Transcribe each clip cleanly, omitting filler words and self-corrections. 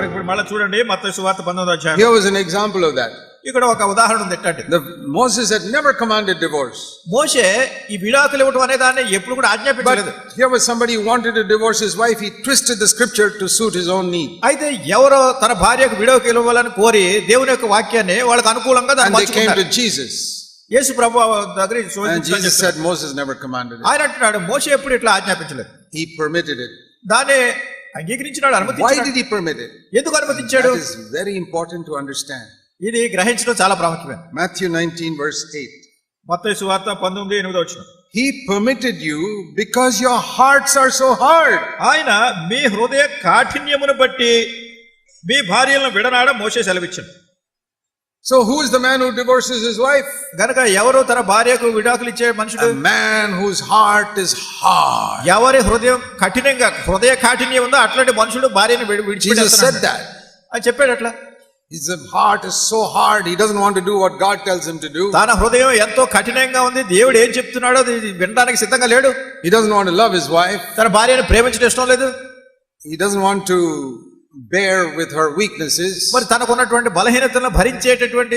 ఇప్పుడు మళ్ళీ చూడండి మత్తయి సువార్త 19వ అధ్యాయం. Here was an example of that. ఇక్కడ ఒక ఉదాహరణ ఉంది. ఎట్టండి, Moses had never commanded divorce. మోషే ఈ విడాకులు ఇవ్వడం అనే దాన్ని ఎప్పుడు కూడా ఆజ్ఞాపించలేదు. But here was somebody who wanted to divorce his wife. He twisted the scripture to suit his own need. అయితే ఎవరో తన భార్యకు విడాకులు ఇవ్వాలని కోరి దేవుని యొక్క వాక్యాన్ని వాళ్ళకి అనుకూలంగా దాన్ని And they came మార్చుకున్నారు. to Jesus. యేసు ప్రభువు దగ్గర And Jesus said Moses never commanded it. ఆయన అంటున్నాడు మోషే ఎప్పుడు ఇట్లా ఆజ్ఞాపించలేదు, He permitted it. దాన్ని అంగీకరించినాడు, Why అనుమతించాడు. did he permit it? ఎందుకు అనుమతించాడు? That is very important to understand. ఇది గ్రహించడం చాలా ప్రాముఖ్యమైనది. Matthew 19 verse 8. మత్తయి సువార్త 19:8. He permitted you because your hearts are so hard. ఆయన మీ హృదయ కాఠిన్యమును బట్టి మీ భార్యలను విడనాడ మోషే సెలవిచ్చాడు. So who is the man who divorces his wife? గనుక ఎవరు తన భార్యకు విడాకులు ఇచ్చే మనుషుడు? A man whose heart is hard. ఎవరి హృదయం కఠినంగా హృదయ కాఠిన్యం ఉందో అట్లాంటి మనుషుడు భార్యను Jesus said that. అని చెప్పాడు. అట్లా His heart is so hard, he doesn't want to do what God tells him to do. తన హృదయం ఎంతో కఠినంగా ఉంది, దేవుడు ఏం చెప్తున్నాడో అది వినడానికి సిద్ధంగా లేడు. He doesn't want to love his wife. తన భార్యను ప్రేమించడం ఇష్టం లేదు. He doesn't want to bear with her weaknesses. మరి తనకున్నటువంటి బలహీనతలను భరించేటటువంటి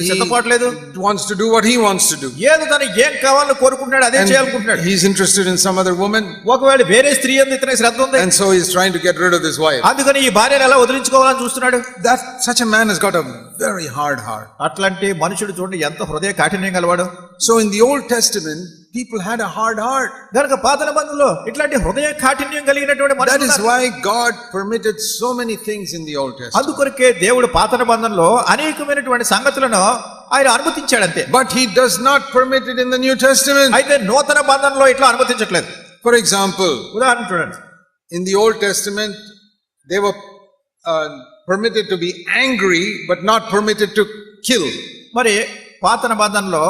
సిద్ధపాటు లేదు. He wants to do what he wants to do. ఏదో తనకి ఏం కావాలని కోరుకుంటున్నాడు, అదే చేయాలనుకుంటున్నాడు. He's interested in some other woman. ఒకవేళ వేరే స్త్రీ అందు ఇతనికి శ్రద్ధ ఉంది, And so he's trying to get rid of this wife. అందుకని ఈ భార్యను ఎలా వదిలించుకోవాలని చూస్తున్నాడు. That such a man has got a very hard heart. అట్లాంటి మనుషుడు చూడండి ఎంత హృదయ కాఠిన్యం గలవాడు. So in the Old Testament, people had a hard heart. గనుక పాత నిబంధనలో ఇట్లాంటి హృదయ కాఠిన్యం కలిగినటువంటి That is మనుషులు. why God permitted so many things in the Old Testament. అందుకొరకే దేవుడు పాత నిబంధనలో అనేకమైనటువంటి సంగతులను ఆయన అనుమతించాడంతే. But he does not permit it in the New Testament. అయితే నూతన బంధనలో ఇట్లా అనుమతించట్లేదు. For example, ఉదాహరణ చూడండి. in the Old Testament, they were permitted to be angry, but not permitted to kill. మరి పాత నిబంధనలో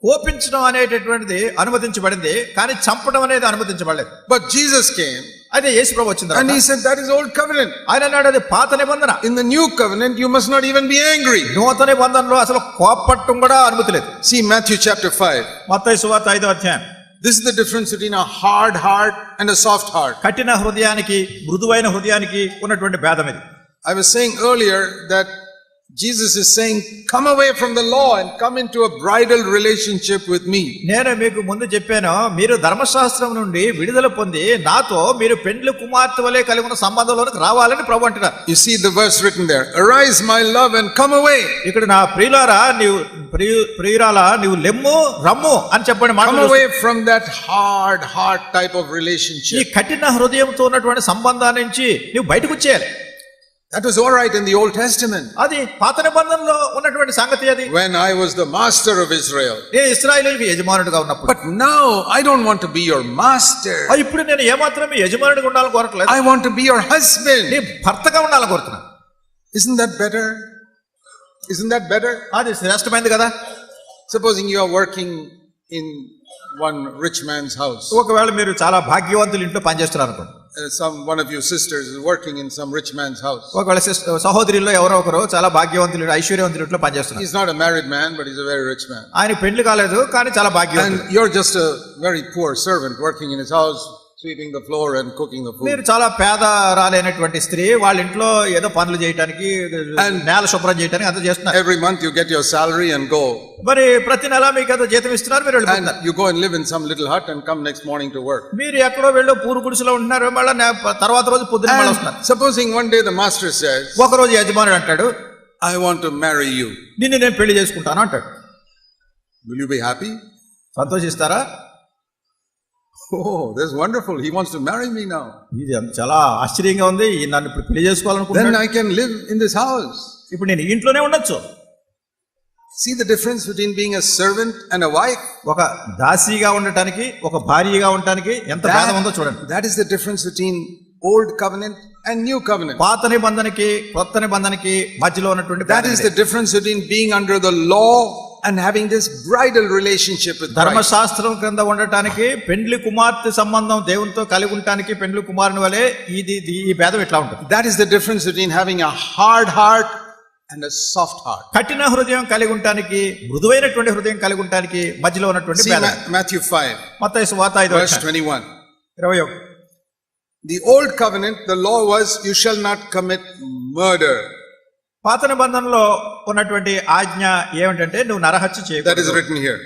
కోపించడం అనేటటువంటిది అనుమతించబడింది, కానీ చంపడం అనేది అనుమతించబడలేదు. But Jesus came అయితే యేసు ప్రభు వచ్చింది and he said that is Old Covenant. ఆయన అన్నాడు అది పాత నిబంధన. In the New Covenant, you must not even be angry. నూతన నిబంధనలో అసలు కోపపట్టడం కూడా అనుమతి లేదు. See Matthew chapter 5. మత్తయి సువార్త 5వ అధ్యాయం. This is the difference between a hard heart and a soft heart. కఠిన హృదయానికి మృదువైన హృదయానికి ఉన్నటువంటి భేదం ఇది. I was saying earlier that Jesus is saying, come away from the law and come into a bridal relationship with me. నేను మీకు ముందు చెప్పాను, మీరు ధర్మశాస్త్రం నుండి విడుదల పొంది నాతో మీరు పెండ్లి కుమార్తె వలె కలిగి ఉన్న సంబంధంలోకి రావాలని ప్రభు అంటున్నారు. You see the verse written there. Arise my love and come away. ఇక్కడ నా ప్రియులారా నీవు ప్రియురాలా నీవు లెమ్ము రమ్ము అని చెప్పండి. Come away from that hard heart type of relationship. ఈ కఠిన హృదయంతో ఉన్నటువంటి సంబంధం నుంచి నీవు బయటకు వచ్చేయాలి. That was all right in the Old Testament. అది పాత నిబంధనలో ఉన్నటువంటి సంగతి. అది when I was the master of Israel. ఏ ఇశ్రాయేలుకి యజమానుడిగా ఉన్నప్పుడు. But now I don't want to be your master. ఇప్పుడు నేను ఏమాత్రం యజమానుడిగా ఉండాలని కోరట్లేదు. I want to be your husband. నీ భర్తగా ఉండాలని కోరుతున్నాను. Isn't that better? Isn't that better? అది శ్రేష్టమైనది కదా. Supposing you are working in one rich man's house. ఒకవేళ మీరు చాలా భాగ్యవంతుల ఇంట్లో పనిచేస్తున్నారు అనుకోండి. One of your sisters is working in some rich man's house. ఒకవేళ సహోదరుల్లో ఎవరో ఒకరు చాలా భాగ్యవంతులు ఐశ్వర్యవంతుల ఇంట్లో పనిచేస్తున్నారు. He's not a married man, but he's a very rich man. ఆయన పెళ్లి కాలేదు కానీ చాలా భాగ్యవంతుడు. And you're just a very poor servant working in his house, sweeping the floor and cooking the food. మీరు చాలా పేదరాలైనటువంటి స్త్రీ వాళ్ళ ఇంట్లో ఏదో పనులు చేయడానికి నేల శుభ్రం చేయడానికి అంత చేస్తున్నారు. Every month you get your salary and go. మరి ప్రతి నెల మీకు ఏదో జీతం ఇస్తున్నారు, మీరు వెళ్ళిపోతున్నారు. And you go and live in some little hut and come next morning to work. మీరు ఎక్కడో వెళ్ళో పూరు గుడిసెలో ఉంటున్నారు, మళ్ళీ తర్వాత రోజు పొద్దున్న మళ్ళీ వస్తున్నారు. Supposing one day the master says, ఒక రోజు యజమానుడు అంటాడు, I want to marry you. నిన్ను నేను పెళ్లి చేసుకుంటాను అంటాడు. Will you be happy? సంతోషిస్తారా? Oh, that's wonderful. He wants to marry me now. ఇది చాలా ఆశ్చర్యంగా ఉంది, నన్ను ఇప్పుడు పెళ్లి చేసుకోవాలనుకుంటున్నాడు. Then I can live in this house. ఇప్పుడు నేను ఇంట్లోనే ఉండొచ్చు. See the difference between being a servant and a wife. ఒక దాసిగా ఉండటానికి ఒక భార్యగా ఉండటానికి ఎంత భేదం ఉందో చూడండి. That is the difference between old covenant and new covenant. పాత నిబంధనకి కొత్త నిబంధనకి మధ్యలో ఉన్నటువంటి that is the difference between being under the law and having this bridal relationship with Christ. ధర్మశాస్త్రం కింద ఉండటానికి పెండ్లి కుమార్తె సంబంధం దేవునితో కలిగి ఉండటానికి పెండ్లి కుమారుని వలె ఈ భేదం ఎట్లా ఉంటుంది. That is the difference between having a hard heart and a soft heart. కఠిన హృదయం కలిగి ఉండటానికి మృదువైనటువంటి హృదయం కలిగి ఉండటానికి మధ్యలో ఉన్నటువంటి భేదం. Matthew 5 మత్తయి సువార్త 5వ verse 21. The old covenant, the law was, you shall not commit murder. పాత నిబంధనలో ఉన్నటువంటి ఆజ్ఞ ఏమిటంటే నువ్వు నరహత్య That is చేయకూడదు. written here.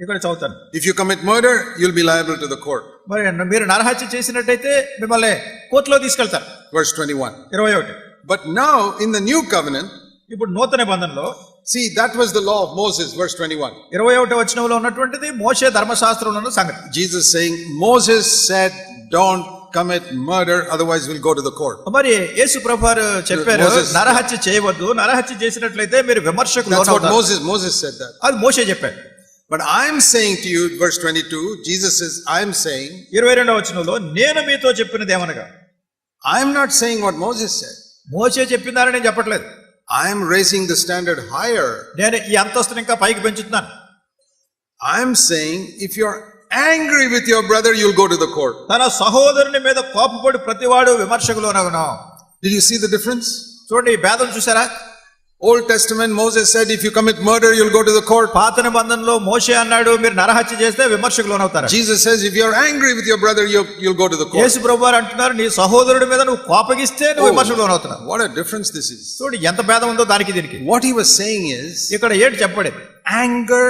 ఇక్కడ చదువుతాను. If you commit murder, you'll be liable to the court. మరి మీరు నరహత్య చేసినట్టయితే మిమ్మల్ని కోర్టులో తీసుకెళ్తారు. Verse 21. 21. But now in the new covenant, ఇప్పుడు నూతన నిబంధనలో see, that was the law of Moses, verse 21. 21వ వచనంలో ఉన్నటువంటిది మోషే ధర్మశాస్త్రంలో ఉన్న సంగతి. Jesus saying, Moses said, don't commit murder, otherwise we'll go to the court. మరి యేసు ప్రభువారు చెప్పారు Moses- నరహత్య చేయవద్దు, నరహత్య చేసినట్లయితే మీరు విమర్శకు That's what లోనవుతారు. Moses said that. అది మోషే చెప్పాడు. But I'm saying to you, verse 22, Jesus says, I'm saying, 22వ వచనంలో నేను మీతో చెప్పినది ఏమనగా, I'm not saying what Moses said. మోషే చెప్పిందని నేను చెప్పట్లేదు. I'm raising the standard higher. నేను ఈ అంతస్తుని ఇంకా పైకి పెంచుతున్నాను. I'm saying, if you're angry with your brother, you'll go to the court. తన సహోదరుని మీద కోపపడి ప్రతివాడు విమర్శకు లోనగును. Did you see the difference? చూడండి ఈ భేదం చూసారా? Old Testament, Moses said, if you commit murder, you'll go to the court. పాత నిబంధనలో మోషే అన్నాడు మీరు నరహత్య చేస్తే విమర్శకు లోనవుతారు. Jesus says, if you're angry with your brother, you'll go to the court. యేసు ప్రభువారు అంటున్నారు నీ సహోదరుడి మీద నువ్వు కోపగిస్తే నువ్వు విమర్శకు లోనవుతున్నావు. What a difference this is. చూడండి ఎంత భేదం ఉందో దానికి దీనికి. What he was saying is, ఇక్కడ ఏంటి చెప్పబడింది? anger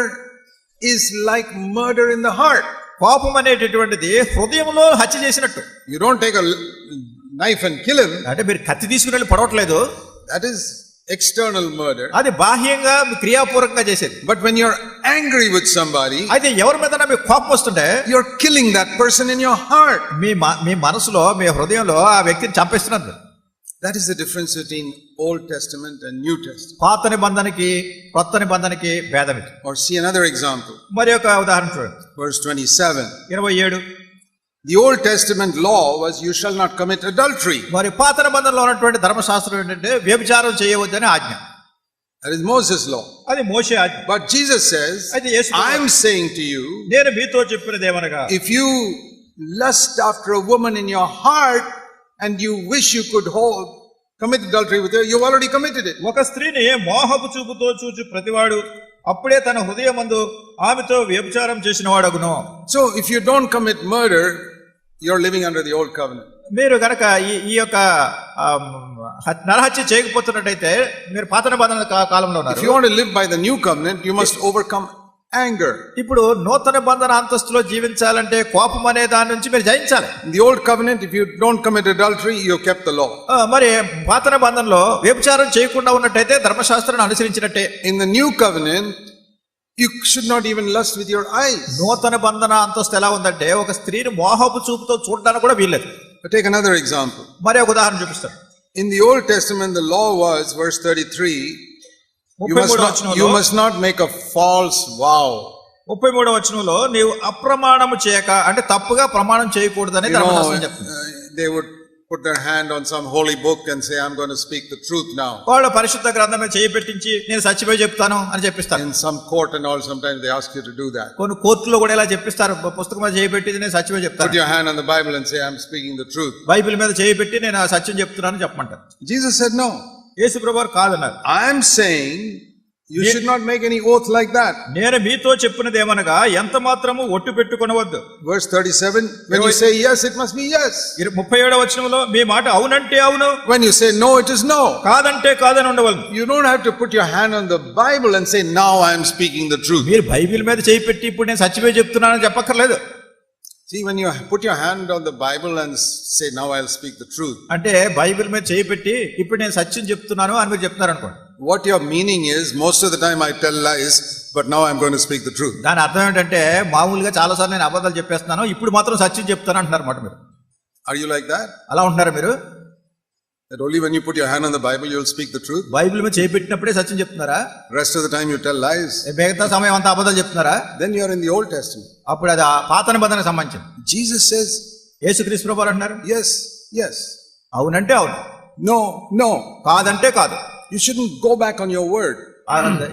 is like murder in the heart. కోపం అనేటటువంటిది హృదయంలో హత్య చేసినట్టు. You don't take a knife and kill him. అంటే మీరు కత్తి తీసుకుని వెళ్ళి పడవట్లేదు, That is external murder. అది బాహ్యంగా క్రియాపూర్వకంగా చేసేది. But when you're angry with somebody, అయితే ఎవరి మీద మీకు కోపం వస్తుంటే you're killing that person in your heart. మీ మనసులో మీ హృదయంలో ఆ వ్యక్తిని చంపేస్తున్నారు. That is the difference between Old Testament and New Testament. పాత నిబంధనకి కొత్త నిబంధనకి భేదం ఇది. Or see another example. మరి ఒక ఉదాహరణ చూడండి. Verse 27. 27. The Old Testament law was, you shall not commit adultery. మరి పాత నిబంధనలో ఉన్నటువంటి ధర్మశాస్త్రం ఏంటంటే వ్యభిచారం చేయవద్దని ఆజ్ఞ. That is Moses' law. అది మోషే ఆజ్ఞ. But Jesus says, అయితే యేసు ప్రభువు I'm saying to you, నేను మీతో చెప్పినది ఏమనగా, if you lust after a woman in your heart and you wish you could commit adultery with her, you've already committed it. ఒక స్త్రీని మోహపు చూపుతో చూచి ప్రతివాడు అప్పుడే తన హృదయమందు ఆమెతో వ్యభిచారం చేసిన వాడగును. So if you don't commit murder, you're living under the old covenant. మీరు గనక ఈ యొక్క నరహత్య చేయకపోతున్నట్టయితే మీరు పాత నిబంధన కాలంలో If ఉన్నారు. you want to live by the new covenant, you must overcome anger. ఇప్పుడు నూతన నిబంధన అంతస్తులో జీవించాలంటే కోపం అనే దాని నుంచి మీరు జయించాలి. In the old covenant, if you don't commit adultery, you have kept the law. మరి పాత నిబంధనలో వ్యభిచారం చేయకుండా ఉన్నట్టయితే ధర్మశాస్త్రాన్ని అనుసరించినట్టే. In the new covenant, you should not even lust with your eyes. నూతన నిబంధన అంతస్తు ఎలా ఉందంటే ఒక స్త్రీని మోహపు చూపుతో చూడడానికి కూడా వీల్లేదు. But take another example. మరి ఒక ఉదాహరణ చూపిస్తాను. In the Old Testament, the law was, verse 33, you must not make a false vow. 33వ వచనంలో నీవు అప్రమాణము చేయక అంటే తప్పుగా ప్రమాణం చేయకూడదని ధర్మశాస్త్రం చెప్తుంది. They would put their hand on some holy book and say, I'm going to speak the truth now. వాళ్ళు పరిశుద్ధ గ్రంథమే చేయి పెట్టించి నేను సత్యమే చెప్తాను అని చెప్పిస్తారు. In some court and all, sometimes they ask you to do that. కొన్ని కోర్టులో కూడా ఇలా చెప్పిస్తారు, పుస్తకం మీద చేయి పెట్టి నేను సత్యమే చెప్తాను. Put your hand on the Bible and say, I'm speaking the truth. Bible మీద చేయి పెట్టి నేను సత్యం చెప్తున్నాను చెప్పమంటారు. Jesus said no. యేసు ప్రభువారు కాదన్నారు. I'm saying you should not make any oath like that. నేను మీతో చెప్పినది ఏమనగా ఎంత మాత్రము ఒట్టు పెట్టుకొనవద్దు. Verse 37, when you say yes, it must be yes. 37వ వచనంలో మీ మాట అవునంటే అవును, When you say no, it is no. కాదంటే కాదని ఉండవలను. You don't have to put your hand on the Bible and say, now I am speaking the truth. మీరు Bible మీద చేయి పెట్టి ఇప్పుడు నేను సత్యమే చెప్తున్నానని చెప్పక్కర్లేదు. See, when you put your hand on the Bible and say, now I'll speak the truth. అంటే బైబిల్ మీద చేయి పెట్టి ఇప్పుడు నేను సత్యం చెప్తున్నాను అని మీరు చెప్తున్నారు అనుకోండి. What your meaning is, most of the time I tell lies, but now I'm going to speak the truth. దాని అర్థం ఏంటంటే మామూలుగా చాలాసార్లు నేను అబద్ధాలు చెప్పేస్తున్నాను, ఇప్పుడు మాత్రం సత్యం చెప్తాను అంటున్నారు అన్నమాట మీరు. Are you like that? అలా ఉంటున్నారా మీరు? That only when you put your hand on the Bible, you'll speak the truth? Bible మీద చేయి పెట్టినప్పుడే సత్యం చెప్తున్నారా? Rest of the time you tell lies? మిగతా సమయం అంతా అబద్ధాలు చెప్తున్నారా? Then you're in the Old Testament. అప్పుడు అది ఆ పాత నిబంధనకు సంబంధించింది. Jesus says, యేసుక్రీస్తు ప్రభువారు అంటున్నారు yes, yes. అవునంటే అవును, No, no. కాదంటే కాదు. You shouldn't go back on your word.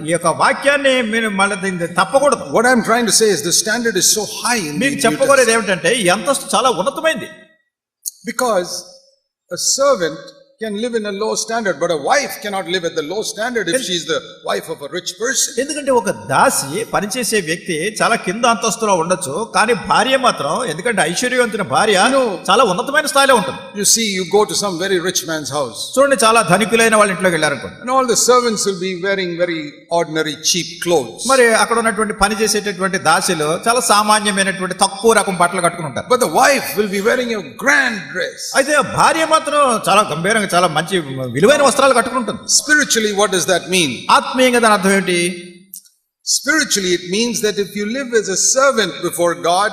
ఈ యొక్క వాక్యాన్ని మీరు మళ్ళీ తప్పకూడదు. What I'm trying to say is the standard is so high in the మీకు New చెప్పకూడదు Testament. ఏమిటంటే ఈ అంతస్తు చాలా ఉన్నతమైంది. Because a servant can live in a low standard, but a wife cannot live at the low standard if she's the wife of a rich person. ఎందుకంటే ఒక దాసి పనిచేసే వ్యక్తి చాలా కింద అంతస్తులో ఉండొచ్చు, కానీ భార్య మాత్రం ఎందుకంటే ఐశ్వర్యవంతుని భార్య చాలా ఉన్నతమైన స్థాయిలో ఉంటుంది. You see, you go to some very rich man's house, చూడండి, చాలా ధనికులైన వాళ్ళ ఇంట్లోకి వెళ్ళారనుకోండి, and all the servants will be wearing very ordinary cheap clothes. మరి అక్కడ ఉన్నటువంటి పని చేసేటటువంటి దాసిలు చాలా సామాన్యమైనటువంటి తక్కువ రకం బట్టలు కట్టుకుని ఉంటారు. But the wife will be wearing a grand dress. అయితే భార్య మాత్రం చాలా గంభీరంగా చాలా మంచి విలువైన వస్త్రాలు కట్టుకుంటుంది. Spiritually, what does that mean? ఆత్మీయంగా దాని అర్థం ఏంటి? Spiritually, it means that if you live as a servant before God,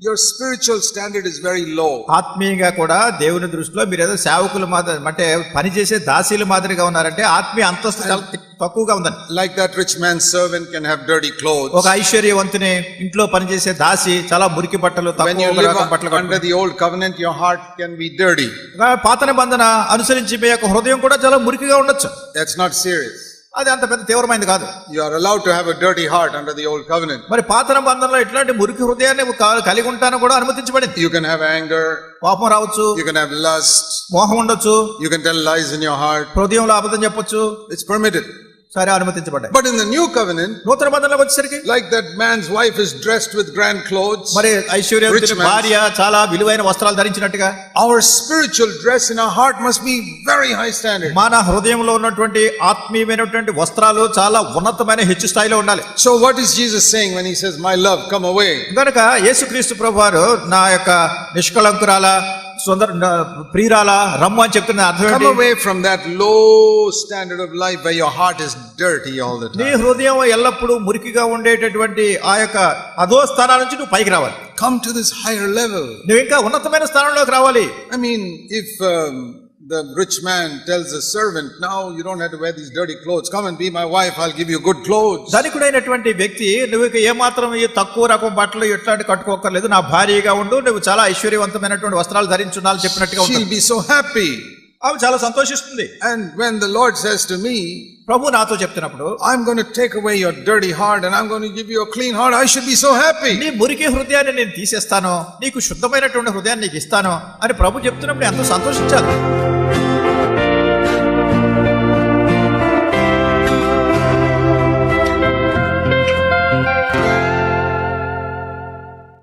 your spiritual standard is very low. ఆత్మీయంగా కూడా దేవుని దృష్టిలో మీరు ఏదో సేవకుల మాదిరి అంటే పనిచేసే దాసీల మాదిరిగా ఉన్నారంటే ఆత్మీయ అంతస్తు చాలా తక్కువగా ఉందని. Like that rich man's servant can have dirty clothes. ఒక ఐశ్వర్యవంతుని ఇంట్లో పనిచేసే దాసి చాలా మురికి బట్టలు When you తక్కువ live రకం బట్టలు under the old covenant, your heart can be dirty. పాత నిబంధన అనుసరించి మీ యొక్క హృదయం కూడా చాలా మురికిగా ఉండొచ్చు. That's not serious. అది అంత పెద్ద తీవ్రమైనది కాదు. You are allowed to have a dirty heart under the old covenant. మరి పాత నిబంధనలో ఇట్లాంటి మురికి హృదయాన్ని కలిగి ఉంటాను కూడా అనుమతించబడింది. You can have anger. కోపం రావచ్చు, You can have lust. మోహం ఉండొచ్చు, You can tell lies in your heart. హృదయంలో అబద్ధం చెప్పొచ్చు, It's permitted. సరే అనుమతించబడ్డాయి. But in the new covenant, నూతన నిబంధనలోకి వచ్చేసరికి like that man's wife is dressed with grand clothes, మరి Rich ఐశ్వర్యవంతుని man. భార్య చాలా విలువైన వస్త్రాలు ధరించినట్టుగా our spiritual dress in our heart must be very high standard. మన హృదయంలో ఉన్నటువంటి ఆత్మీయమైనటువంటి వస్త్రాలు చాలా ఉన్నతమైన హెచ్చు స్థాయిలో ఉండాలి. So what is Jesus saying when he says, "My love, come away"? కనుక యేసుక్రీస్తు ప్రభువారు నా యొక్క నిష్కళంకురాల ప్రియురాల రమ్ము అని చెప్తున్న అర్థం Come ఏంటి? away from that low standard of life where your heart is dirty all the నీ time. హృదయం ఎల్లప్పుడూ మురికిగా ఉండేటటువంటి ఆ యొక్క అధో స్థానాల నుంచి నువ్వు పైకి రావాలి. Come to this higher level. నువ్వు ఇంకా ఉన్నతమైన స్థానంలోకి రావాలి. I mean, if the rich man tells the servant, "Now you don't have to wear these dirty clothes. Come and be my wife. I'll give you good clothes." ధనికుడైనటువంటి వ్యక్తి నువ్వు ఇక ఏమాత్రం ఈ తక్కువ రకం బట్టలు ఎట్లాంటి కట్టుకోకర్లేదు, నా భార్యగా ఉండు, నువ్వు చాలా ఐశ్వర్యవంతమైనటువంటి వస్త్రాలు ధరించున్నాళ్ళు చెప్పినట్టుగా She'll ఉంటుంది. be so happy. ఆమె చాలా సంతోషిస్తుంది. And when the Lord says to me, ప్రభు నాతో చెప్తున్నప్పుడు, "I'm going to take away your dirty heart and I'm going to give you a clean heart," I should be so happy. నీ మురికి హృదయాన్ని నేను తీసేస్తాను, నీకు శుద్ధమైనటువంటి హృదయాన్ని నీకు ఇస్తాను అని ప్రభు చెప్తున్నప్పుడు ఎంతో సంతోషించాలి.